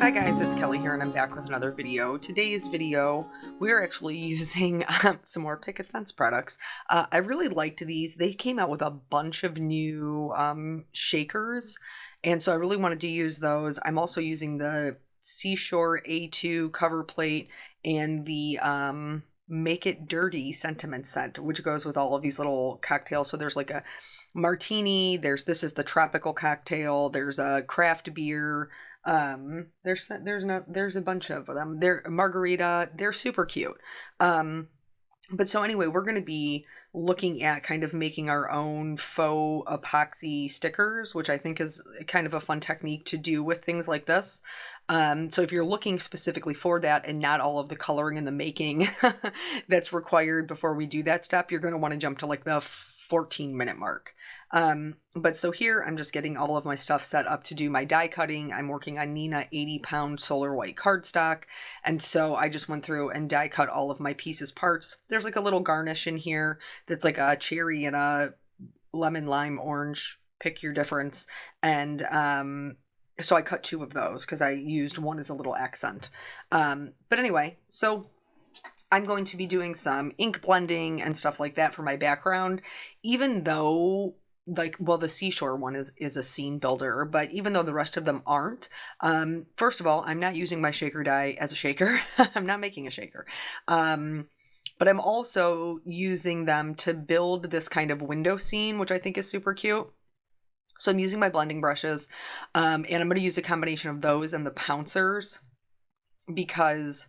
Hi guys, it's Kelly here and I'm back with another video. Today's video, we're actually using some more Picket Fence products. I really liked these. They came out with a bunch of new shakers, and so I really wanted to use those. I'm also using the Seashore A2 cover plate and the Make It Dirty sentiment scent, which goes with all of these little cocktails. So there's like a martini, this is the tropical cocktail, there's a craft beer, there's a bunch of them. They're margarita, they're super cute. But so anyway, we're going to be looking at kind of making our own faux epoxy stickers, which I think is kind of a fun technique to do with things like this. So if you're looking specifically for that and not all of the coloring and the making that's required before we do that step, you're going to want to jump to like the 14-minute mark. But so here I'm just getting all of my stuff set up to do my die cutting. I'm working on Nina 80-pound solar white cardstock. And so I just went through and die cut all of my pieces parts. There's like a little garnish in here that's like a cherry and a lemon, lime, orange, pick your difference. And so I cut two of those because I used one as a little accent. But anyway, so I'm going to be doing some ink blending and stuff like that for my background, even though the Seashore one is a scene builder, but even though the rest of them aren't, first of all, I'm not using my shaker die as a shaker. I'm not making a shaker. But I'm also using them to build this kind of window scene, which I think is super cute. So I'm using my blending brushes, and I'm going to use a combination of those and the pouncers, because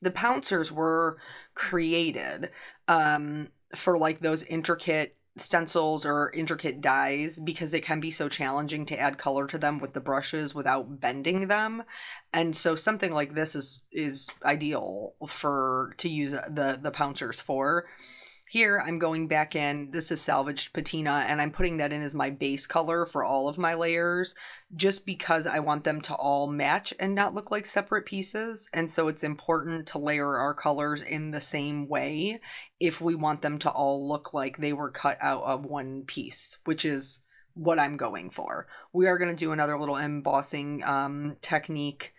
the pouncers were created for like those intricate stencils or intricate dies, because it can be so challenging to add color to them with the brushes without bending them. And so something like this is ideal to use the pouncers for. Here I'm going back in, this is salvaged patina, and I'm putting that in as my base color for all of my layers, just because I want them to all match and not look like separate pieces. And so it's important to layer our colors in the same way if we want them to all look like they were cut out of one piece, which is what I'm going for. We are going to do another little embossing technique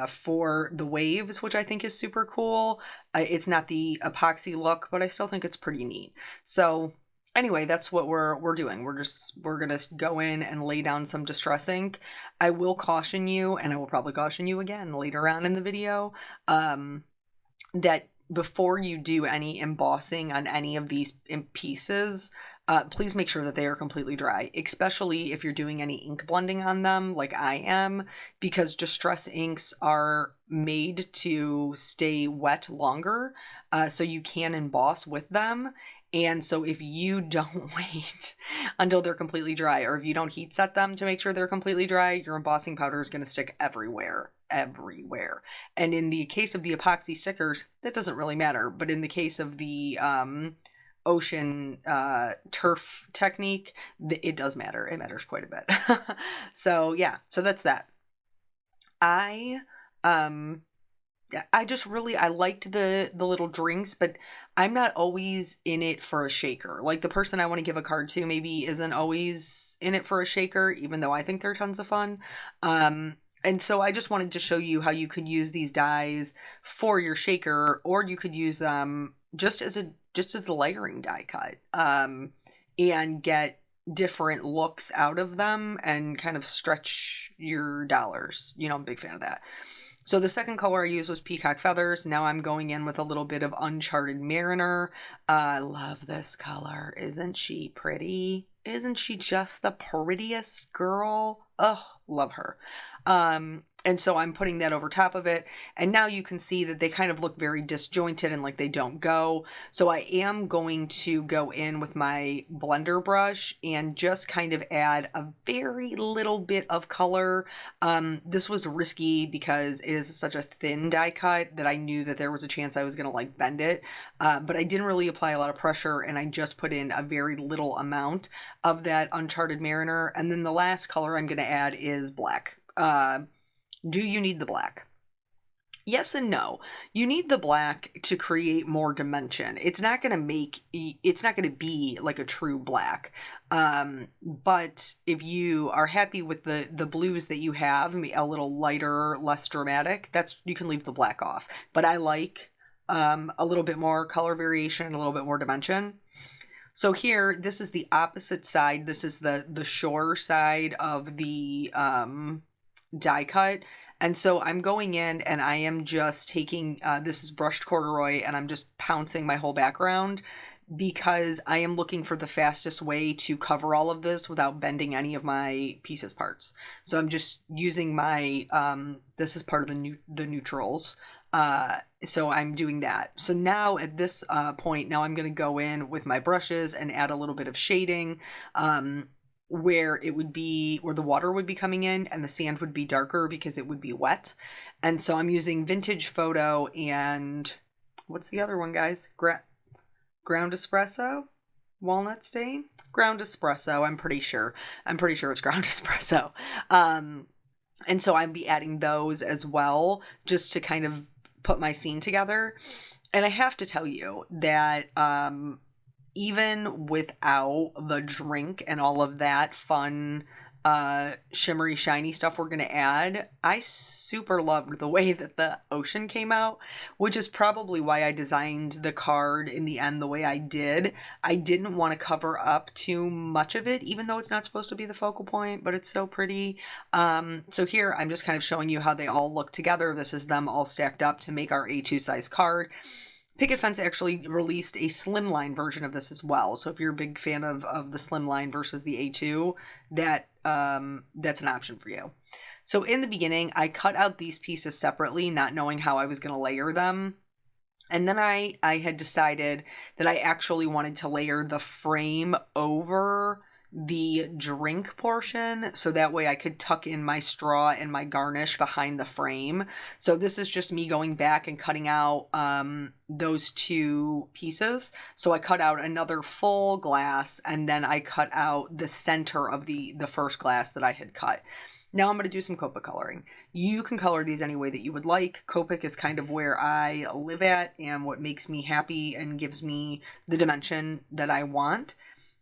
for the waves, which I think is super cool. It's not the epoxy look, but I still think it's pretty neat. So anyway, that's what we're doing. We're gonna go in and lay down some distress ink. I will caution you, and I will probably caution you again later on in the video, that before you do any embossing on any of these pieces, please make sure that they are completely dry, especially if you're doing any ink blending on them like I am, because distress inks are made to stay wet longer, so you can emboss with them. And so if you don't wait until they're completely dry, or if you don't heat set them to make sure they're completely dry, your embossing powder is going to stick everywhere. And in the case of the epoxy stickers, that doesn't really matter. But in the case of the ocean turf technique, it does matter. It matters quite a bit. So yeah, so that's that. I liked the little drinks, but I'm not always in it for a shaker. Like the person I want to give a card to maybe isn't always in it for a shaker, even though I think they're tons of fun. And so I just wanted to show you how you could use these dies for your shaker, or you could use them just as a layering die cut, and get different looks out of them and kind of stretch your dollars. You know, I'm a big fan of that. So the second color I used was Peacock Feathers. Now I'm going in with a little bit of Uncharted Mariner. I love this color. Isn't she pretty? Isn't she just the prettiest girl? Oh, love her. And so I'm putting that over top of it. And now you can see that they kind of look very disjointed and like they don't go. So I am going to go in with my blender brush and just kind of add a very little bit of color. This was risky because it is such a thin die cut that I knew that there was a chance I was going to like bend it. But I didn't really apply a lot of pressure, and I just put in a very little amount of that Uncharted Mariner. And then the last color I'm going to add is black. Do you need the black? Yes and no. You need the black to create more dimension. It's not going to be like a true black. But if you are happy with the blues that you have, maybe a little lighter, less dramatic, you can leave the black off. But I like a little bit more color variation, a little bit more dimension. So here, this is the opposite side. This is the shore side of the die cut. And so I'm going in and I am just taking, this is brushed corduroy, and I'm just pouncing my whole background because I am looking for the fastest way to cover all of this without bending any of my pieces parts. So I'm just using my, this is part of the neutrals. So I'm doing that. So now at this point, now I'm going to go in with my brushes and add a little bit of shading. Where the water would be coming in and the sand would be darker because it would be wet. And so I'm using Vintage Photo and what's the other one, guys? Ground Espresso? Walnut Stain? Ground Espresso, I'm pretty sure. It's Ground Espresso. And so I'll be adding those as well just to kind of put my scene together. And I have to tell you that even without the drink and all of that fun, shimmery, shiny stuff we're going to add, I super loved the way that the ocean came out, which is probably why I designed the card in the end the way I did. I didn't want to cover up too much of it, even though it's not supposed to be the focal point, but it's so pretty. So here I'm just kind of showing you how they all look together. This is them all stacked up to make our A2 size card. Picket Fence actually released a slimline version of this as well. So if you're a big fan of the slimline versus the A2, that's an option for you. So in the beginning, I cut out these pieces separately, not knowing how I was going to layer them. And then I had decided that I actually wanted to layer the frame over the drink portion, so that way I could tuck in my straw and my garnish behind the frame. So this is just me going back and cutting out those two pieces. So I cut out another full glass, and then I cut out the center of the first glass that I had cut. Now I'm going to do some Copic coloring. You can color these any way that you would like. Copic is kind of where I live at and what makes me happy and gives me the dimension that I want.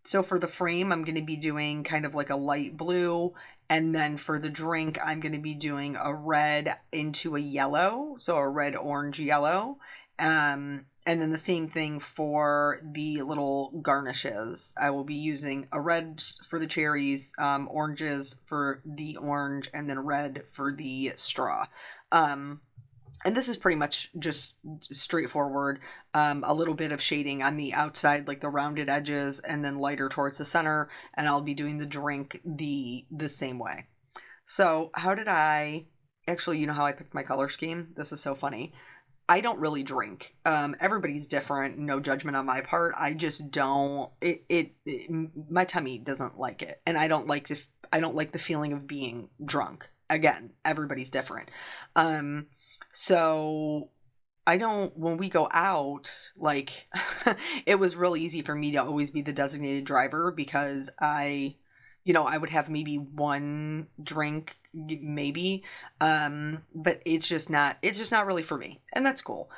So for the frame, I'm going to be doing kind of like a light blue. And then for the drink, I'm going to be doing a red into a yellow. So a red, orange, yellow. And then the same thing for the little garnishes. I will be using a red for the cherries, oranges for the orange, and then red for the straw. And this is pretty much just straightforward. A little bit of shading on the outside, like the rounded edges, and then lighter towards the center. And I'll be doing the drink the same way. So how did I... Actually, you know how I picked my color scheme? This is so funny. I don't really drink. Everybody's different. No judgment on my part. I just don't... My tummy doesn't like it. And I don't like the feeling of being drunk. Again, everybody's different. So when we go out, like, it was real easy for me to always be the designated driver because I would have maybe one drink, maybe, but it's just not really for me, and that's cool.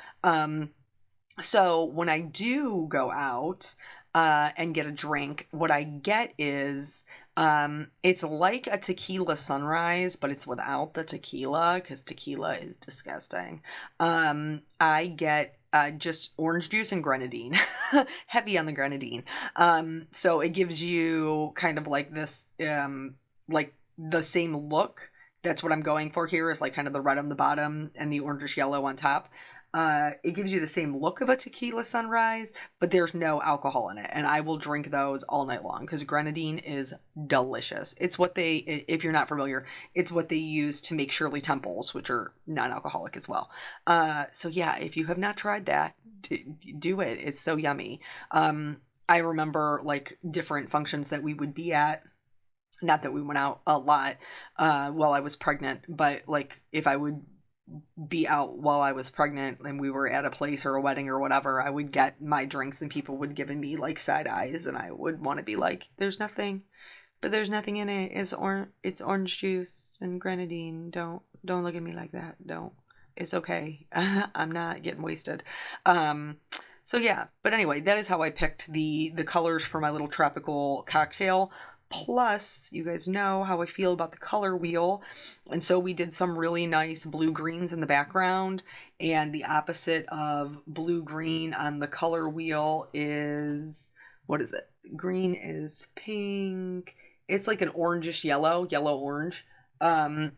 So when I do go out, and get a drink, what I get is, it's like a tequila sunrise, but it's without the tequila because tequila is disgusting. I get just orange juice and grenadine, heavy on the grenadine. So it gives you kind of like this, like the same look. That's what I'm going for here, is like kind of the red on the bottom and the orangish yellow on top. It gives you the same look of a tequila sunrise, but there's no alcohol in it. And I will drink those all night long because grenadine is delicious. It's what if you're not familiar, it's what they use to make Shirley Temples, which are non-alcoholic as well. So yeah, if you have not tried that, do it. It's so yummy. I remember like different functions that we would be at. Not that we went out a lot while I was pregnant, but like if I would be out while I was pregnant and we were at a place or a wedding or whatever, I would get my drinks and people would give me like side eyes, and I would want to be like, there's nothing in it. It's orange juice and grenadine. Don't look at me like that. Don't it's okay. I'm not getting wasted. So yeah, but anyway, that is how I picked the colors for my little tropical cocktail. Plus, you guys know how I feel about the color wheel. And so we did some really nice blue greens in the background. And the opposite of blue green on the color wheel is, what is it? Green is pink. It's like an orangish yellow, yellow orange,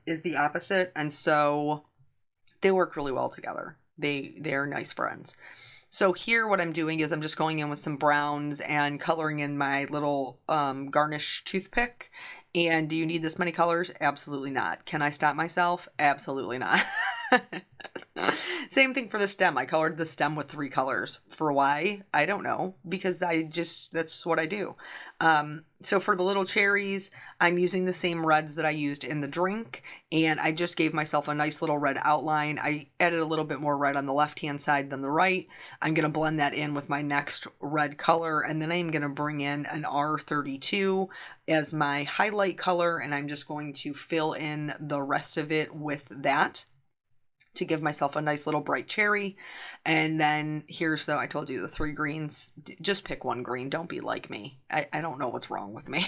is the opposite. And so they work really well together. They're nice friends. So here what I'm doing is I'm just going in with some browns and coloring in my little garnish toothpick. And do you need this many colors? Absolutely not. Can I stop myself? Absolutely not. Same thing for the stem. I colored the stem with 3 colors. For why? I don't know. Because that's what I do. So for the little cherries, I'm using the same reds that I used in the drink. And I just gave myself a nice little red outline. I added a little bit more red on the left-hand side than the right. I'm going to blend that in with my next red color. And then I'm going to bring in an R32 as my highlight color. And I'm just going to fill in the rest of it with that to give myself a nice little bright cherry. And then here's I told you the 3 greens. Just pick one green. Don't be like me. I don't know what's wrong with me.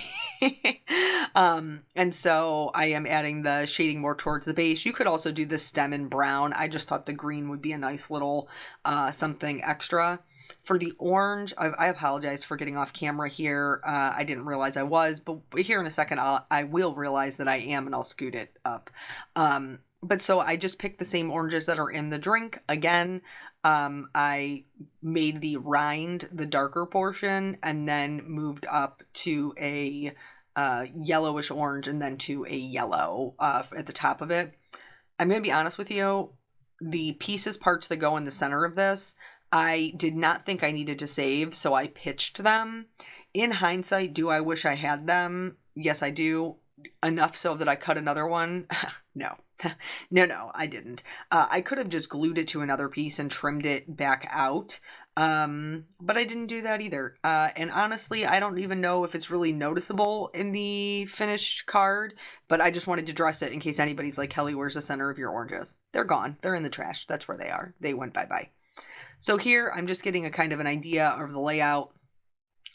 And so I am adding the shading more towards the base. You could also do the stem in brown. I just thought the green would be a nice little something extra. For the orange, I apologize for getting off camera here. I didn't realize I was, but here in a second I will realize that I am, and I'll scoot it up. But so I just picked the same oranges that are in the drink. Again, I made the rind the darker portion and then moved up to a yellowish orange and then to a yellow at the top of it. I'm going to be honest with you. The parts that go in the center of this, I did not think I needed to save, so I pitched them. In hindsight, do I wish I had them? Yes, I do. Enough so that I cut another one? No. No, I didn't. I could have just glued it to another piece and trimmed it back out. But I didn't do that either. And honestly, I don't even know if it's really noticeable in the finished card, but I just wanted to dress it in case anybody's like, Kelly, where's the center of your oranges? They're gone. They're in the trash. That's where they are. They went bye-bye. So here I'm just getting a kind of an idea of the layout.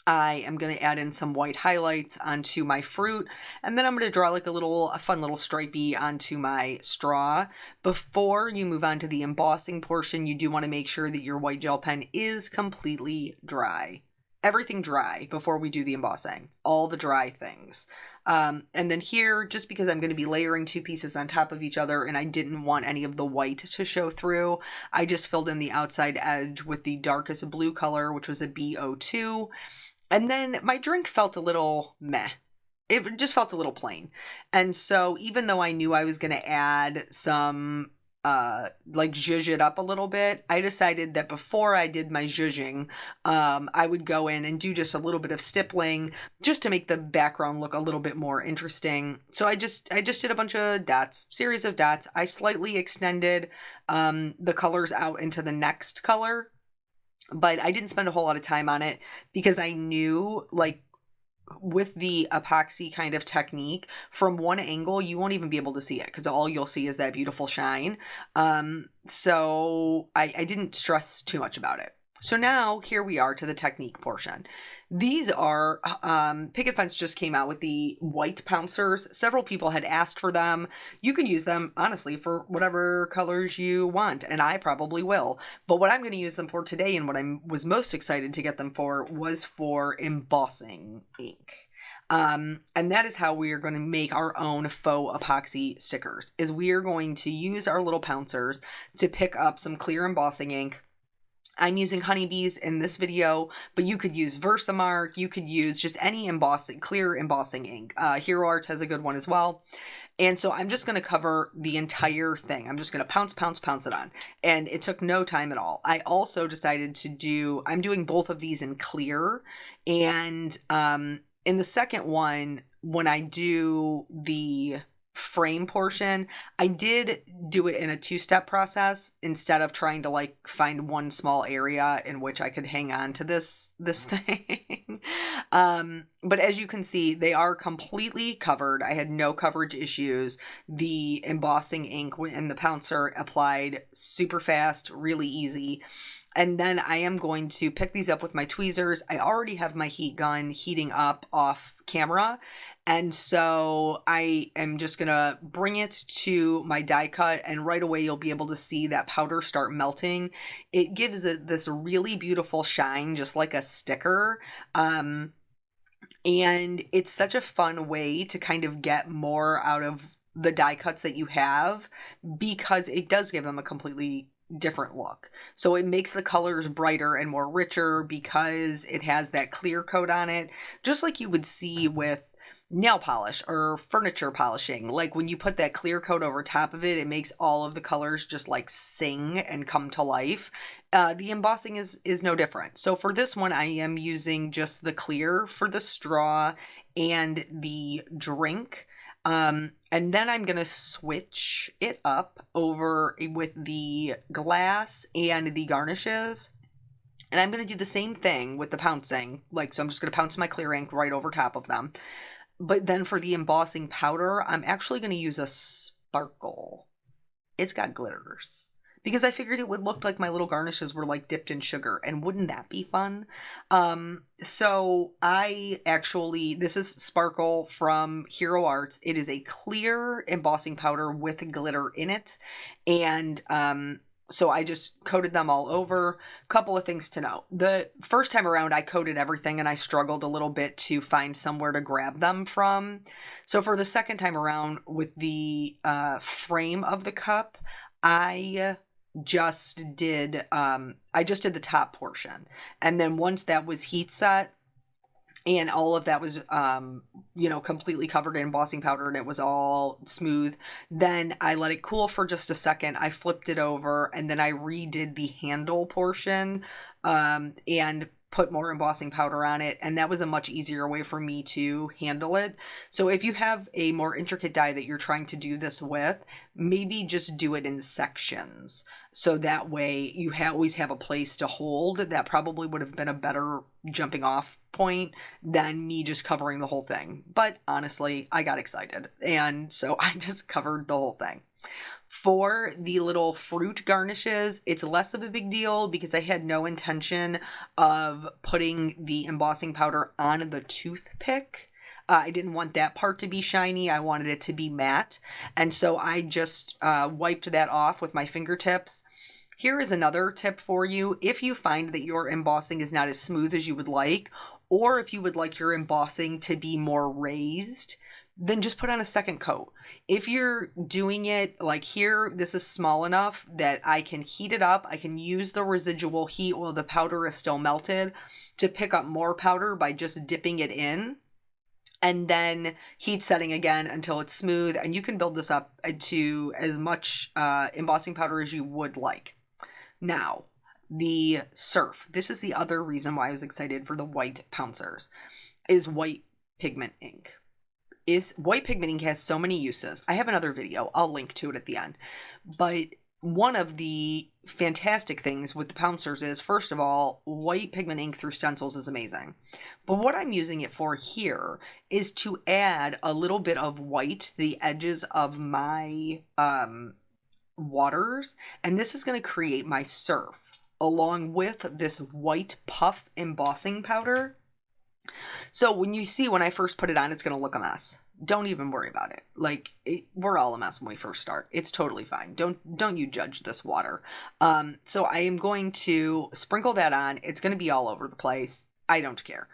I am going to add in some white highlights onto my fruit, and then I'm going to draw like a fun little stripey onto my straw. Before you move on to the embossing portion, you do want to make sure that your white gel pen is completely dry. Everything dry before we do the embossing. All the dry things. And then here, just because I'm going to be layering 2 pieces on top of each other and I didn't want any of the white to show through, I just filled in the outside edge with the darkest blue color, which was a B02. And then my drink felt a little meh. It just felt a little plain. And so even though I knew I was going to add some, like zhuzh it up a little bit, I decided that before I did my zhuzhing, I would go in and do just a little bit of stippling just to make the background look a little bit more interesting. So I just did a bunch of dots, series of dots. I slightly extended the colors out into the next color. But I didn't spend a whole lot of time on it because I knew, like, with the epoxy kind of technique, from one angle, you won't even be able to see it because all you'll see is that beautiful shine. So I didn't stress too much about it. So now here we are to the technique portion. These are, Picket Fence just came out with the white pouncers. Several people had asked for them. You could use them, honestly, for whatever colors you want, and I probably will. But what I'm going to use them for today, and what I was most excited to get them for, was for embossing ink. And that is how we are going to make our own faux epoxy stickers, is we are going to use our little pouncers to pick up some clear embossing ink. I'm using Honeybees in this video, but you could use Versamark. You could use just any clear embossing ink. Hero Arts has a good one as well. And so I'm just going to cover the entire thing. I'm just going to pounce it on. And it took no time at all. I also decided I'm doing both of these in clear. And in the second one, when I do the frame portion, I did do it in a 2-step process instead of trying to like find one small area in which I could hang on to this thing. But as you can see, they are completely covered. I had no coverage issues. The embossing ink and the pouncer applied super fast, really easy. And then I am going to pick these up with my tweezers. I already have my heat gun heating up off camera. And so I am just going to bring it to my die cut, and right away you'll be able to see that powder start melting. It gives it this really beautiful shine, just like a sticker. And it's such a fun way to kind of get more out of the die cuts that you have, because it does give them a completely different look. So it makes the colors brighter and more richer because it has that clear coat on it, just like you would see with nail polish or furniture polishing. Like when you put that clear coat over top of it, it makes all of the colors just like sing and come to life. The embossing is no different. So for this one, I am using just the clear for the straw and the drink. And then I'm going to switch it up over with the glass and the garnishes. And I'm going to do the same thing with the pouncing. So I'm just going to pounce my clear ink right over top of them. But then for the embossing powder, I'm actually going to use a sparkle. It's got glitters, because I figured it would look like my little garnishes were like dipped in sugar, and wouldn't that be fun? So this is Sparkle from Hero Arts. It is a clear embossing powder with glitter in it. And so I just coated them all over. Couple of things to note. The first time around, I coated everything and I struggled a little bit to find somewhere to grab them from. So for the second time around with the frame of the cup, I just did the top portion. And then once that was heat set, and all of that was, completely covered in embossing powder and it was all smooth, then I let it cool for just a second. I flipped it over and then I redid the handle portion and put more embossing powder on it. And that was a much easier way for me to handle it. So if you have a more intricate die that you're trying to do this with, maybe just do it in sections. So that way you always have a place to hold. That probably would have been a better jumping off point than me just covering the whole thing. But honestly, I got excited, and so I just covered the whole thing. For the little fruit garnishes, it's less of a big deal because I had no intention of putting the embossing powder on the toothpick. I didn't want that part to be shiny. I wanted it to be matte. And so I just wiped that off with my fingertips. Here is another tip for you. If you find that your embossing is not as smooth as you would like, or if you would like your embossing to be more raised, then just put on a second coat. If you're doing it like here, this is small enough that I can heat it up. I can use the residual heat while the powder is still melted to pick up more powder by just dipping it in, and then heat setting again until it's smooth. And you can build this up to as much embossing powder as you would like. Now, the Surf. This is the other reason why I was excited for the white pouncers, is white pigment ink. White pigment ink has so many uses. I have another video. I'll link to it at the end. But one of the fantastic things with the pouncers is, first of all, white pigment ink through stencils is amazing. But what I'm using it for here is to add a little bit of white to the edges of my waters. And this is going to create my Surf along with this white puff embossing powder. So when I first put it on, it's going to look a mess. Don't even worry about it. We're all a mess when we first start. It's totally fine. Don't you judge this water. So I am going to sprinkle that on. It's going to be all over the place. I don't care,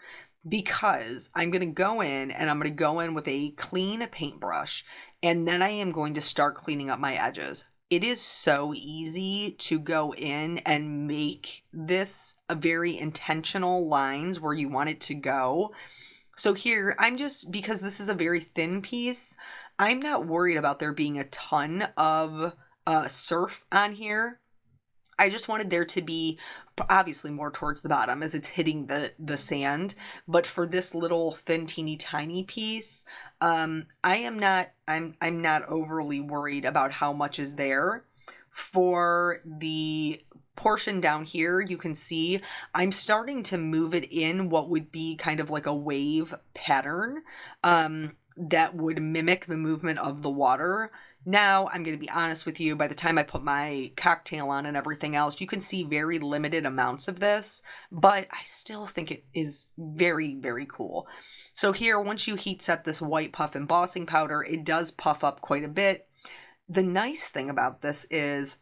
because I'm going to go in with a clean paintbrush, and then I am going to start cleaning up my edges. It is so easy to go in and make this a very intentional lines where you want it to go. So here, because this is a very thin piece, I'm not worried about there being a ton of surf on here. I just wanted there to be obviously more towards the bottom as it's hitting the sand. But for this little thin, teeny, tiny piece, I'm not overly worried about how much is there. For the portion down here, you can see I'm starting to move it in what would be kind of like a wave pattern that would mimic the movement of the water. Now, I'm going to be honest with you, by the time I put my cocktail on and everything else, you can see very limited amounts of this, but I still think it is very, very cool. So here, once you heat set this white puff embossing powder, it does puff up quite a bit. The nice thing about this is,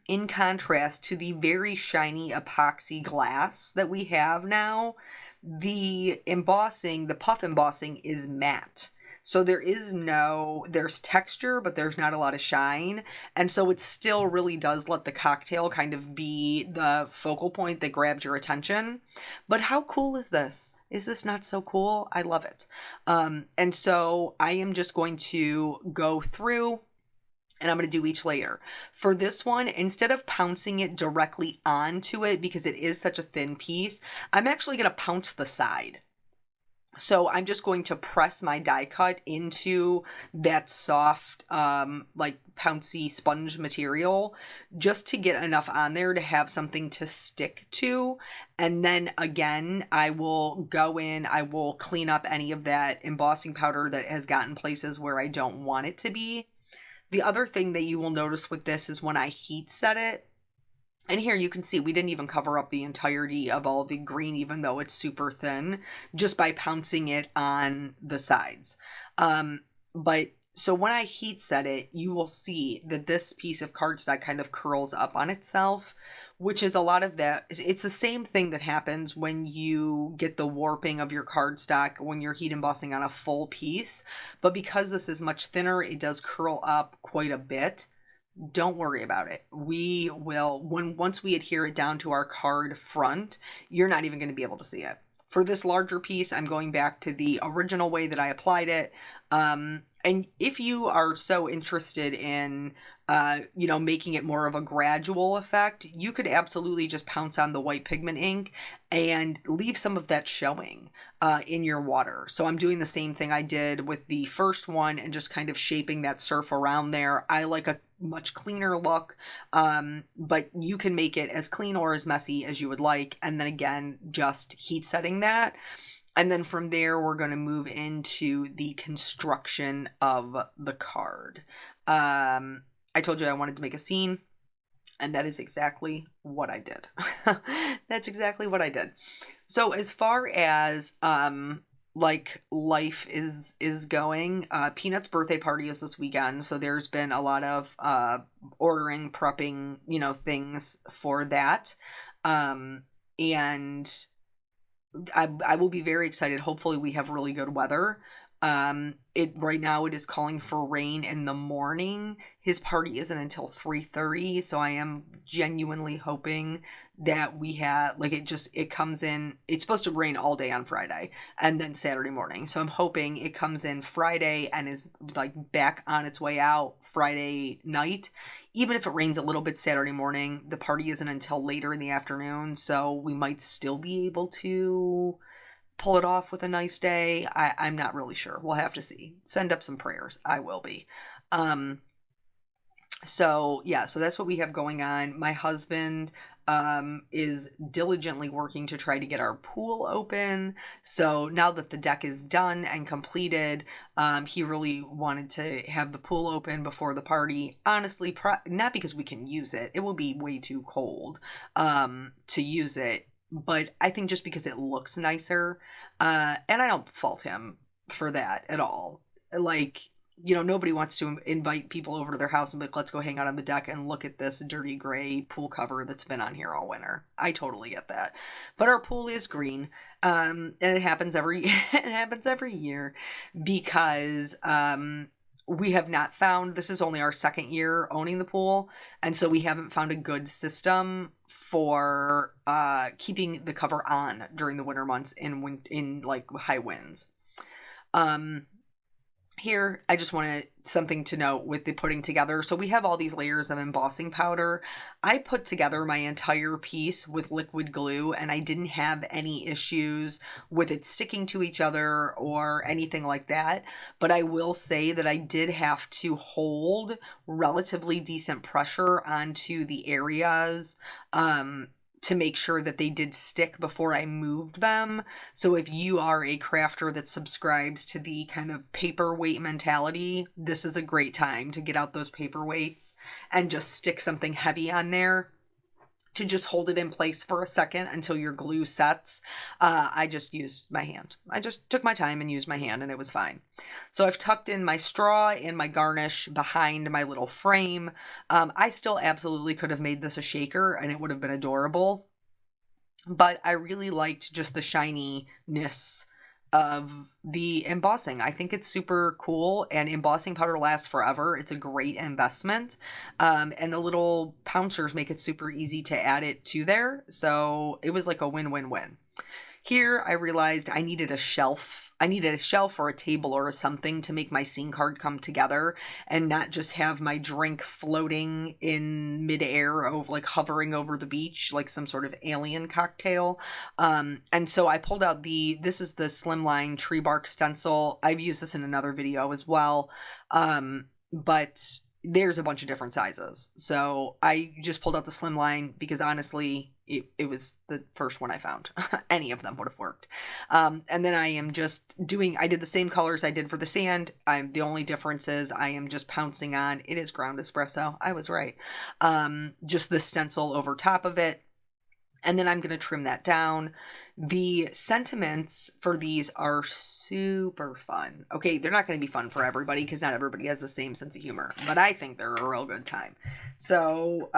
in contrast to the very shiny epoxy glass that we have now, the embossing, the puff embossing is matte. So there's texture, but there's not a lot of shine. And so it still really does let the cocktail kind of be the focal point that grabs your attention. But how cool is this? Is this not so cool? I love it. And so I am just going to go through and I'm going to do each layer. For this one, instead of pouncing it directly onto it because it is such a thin piece, I'm actually going to pounce the side. So I'm just going to press my die cut into that soft, like pouncy sponge material just to get enough on there to have something to stick to. And then again, I will go in, I will clean up any of that embossing powder that has gotten places where I don't want it to be. The other thing that you will notice with this is when I heat set it, and here you can see we didn't even cover up the entirety of all the green, even though it's super thin, just by pouncing it on the sides. But so when I heat set it, you will see that this piece of cardstock kind of curls up on itself, which is a lot of that. It's the same thing that happens when you get the warping of your cardstock when you're heat embossing on a full piece. But because this is much thinner, it does curl up quite a bit. Don't worry about it. We will, once we adhere it down to our card front, you're not even going to be able to see it. For this larger piece, I'm going back to the original way that I applied it. And if you are so interested in, making it more of a gradual effect, you could absolutely just pounce on the white pigment ink and leave some of that showing in your water. So I'm doing the same thing I did with the first one and just kind of shaping that surf around there. I like a much cleaner look, but you can make it as clean or as messy as you would like. And then again, just heat setting that. And then from there, we're going to move into the construction of the card. I told you I wanted to make a scene, and that is exactly what I did. That's exactly what I did. So as far as like life is going, Peanut's birthday party is this weekend, so there's been a lot of ordering, prepping, things for that. And I will be very excited. Hopefully we have really good weather. Right now it is calling for rain in the morning. His party isn't until 3:30, so I am genuinely hoping that we have, like, it comes in. It's supposed to rain all day on Friday and then Saturday morning. So I'm hoping it comes in Friday and is like back on its way out Friday night. Even if it rains a little bit Saturday morning, the party isn't until later in the afternoon, so we might still be able to pull it off with a nice day. I'm not really sure. We'll have to see. Send up some prayers. I will be. So that's what we have going on. My husband is diligently working to try to get our pool open. So now that the deck is done and completed, he really wanted to have the pool open before the party. Honestly, not because we can use it. It will be way too cold to use it. But I think just because it looks nicer, and I don't fault him for that at all. Like, nobody wants to invite people over to their house and be like, let's go hang out on the deck and look at this dirty gray pool cover that's been on here all winter. I totally get that. But our pool is green, and it happens every year because we have not found, this is only our second year owning the pool, and so we haven't found a good system for keeping the cover on during the winter months in like high winds. Here, I just wanted something to note with the putting together. So we have all these layers of embossing powder. I put together my entire piece with liquid glue, and I didn't have any issues with it sticking to each other or anything like that. But I will say that I did have to hold relatively decent pressure onto the areas to make sure that they did stick before I moved them. So if you are a crafter that subscribes to the kind of paperweight mentality, this is a great time to get out those paperweights and just stick something heavy on there to just hold it in place for a second until your glue sets. I just used my hand. I just took my time and used my hand, and it was fine. So I've tucked in my straw and my garnish behind my little frame. I still absolutely could have made this a shaker and it would have been adorable, but I really liked just the shininess of the embossing. I think it's super cool, and embossing powder lasts forever. It's a great investment. And the little pouncers make it super easy to add it to there. So it was like a win-win-win. Here, I realized I needed a shelf. I needed a shelf or a table or something to make my scene card come together and not just have my drink floating in midair, over, like hovering over the beach like some sort of alien cocktail. And so I pulled out this is the Slimline tree bark stencil. I've used this in another video as well. But there's a bunch of different sizes. So I just pulled out the Slimline because honestly, it was the first one I found. Any of them would have worked. And then I did the same colors I did for the sand. The only difference is I am just pouncing on, it is ground espresso. I was right. Just the stencil over top of it. And then I'm going to trim that down. The sentiments for these are super fun. Okay, they're not going to be fun for everybody because not everybody has the same sense of humor, but I think they're a real good time. So,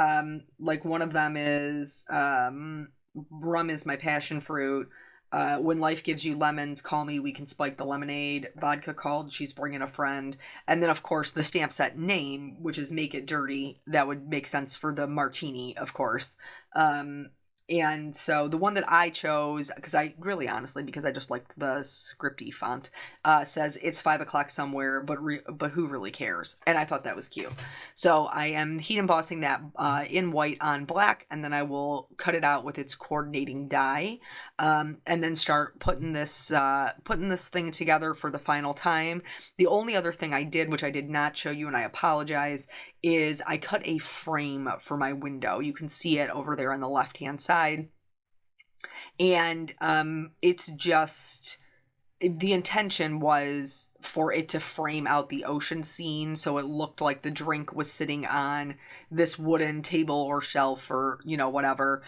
like one of them is, rum is my passion fruit. When life gives you lemons, call me, we can spike the lemonade. Vodka called, she's bringing a friend. And then, of course, the stamp set name, which is Make It Dirty. That would make sense for the martini, of course. And so the one that I chose, because I just liked the scripty font, says it's 5 o'clock somewhere, but who really cares? And I thought that was cute. So I am heat embossing that in white on black, and then I will cut it out with its coordinating die, and then start putting this thing together for the final time. The only other thing I did, which I did not show you, and I apologize, is I cut a frame for my window. You can see it over there on the left-hand side. And it's just, the intention was for it to frame out the ocean scene, so it looked like the drink was sitting on this wooden table or shelf or, whatever,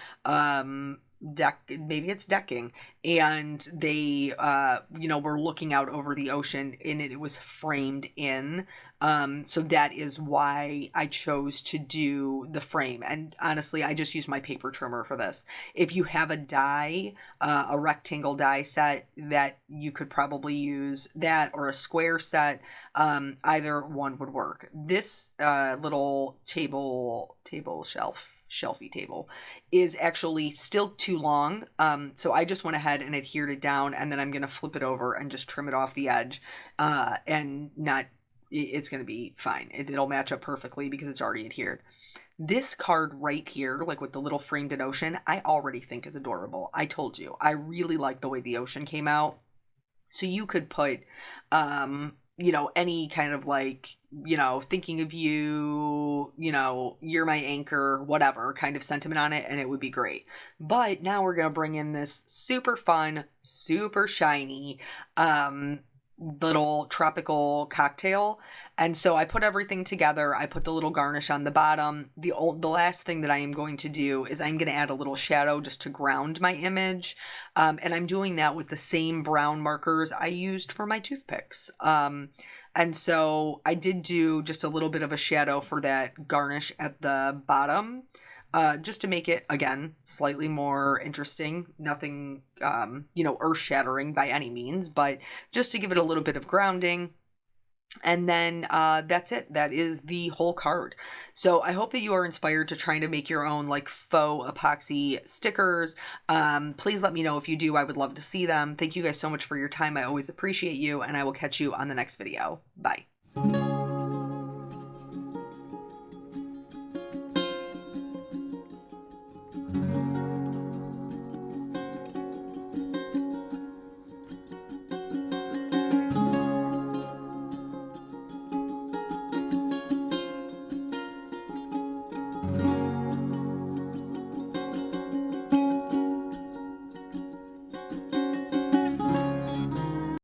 maybe it's decking, and they were looking out over the ocean, and it was framed in. So that is why I chose to do the frame. And honestly, I just used my paper trimmer for this. If you have a die, a rectangle die set, that you could probably use that, or a square set. Either one would work. This little shelfy table is actually still too long. So I just went ahead and adhered it down, and then I'm going to flip it over and just trim it off the edge, and it's going to be fine. It'll match up perfectly because it's already adhered. This card right here, like with the little framed in ocean, I already think is adorable. I told you, I really like the way the ocean came out. So you could put, any kind of like, thinking of you, you're my anchor, whatever kind of sentiment on it, and it would be great. But now we're going to bring in this super fun, super shiny, little tropical cocktail. And so I put everything together. I put the little garnish on the bottom. The last thing that I am going to do is I'm going to add a little shadow just to ground my image. And I'm doing that with the same brown markers I used for my toothpicks. And so I did do just a little bit of a shadow for that garnish at the bottom. Just to make it, again, slightly more interesting. Nothing, earth-shattering by any means, but just to give it a little bit of grounding. And then that's it. That is the whole card. So I hope that you are inspired to trying to make your own like faux epoxy stickers. Please let me know if you do. I would love to see them. Thank you guys so much for your time. I always appreciate you, and I will catch you on the next video. Bye.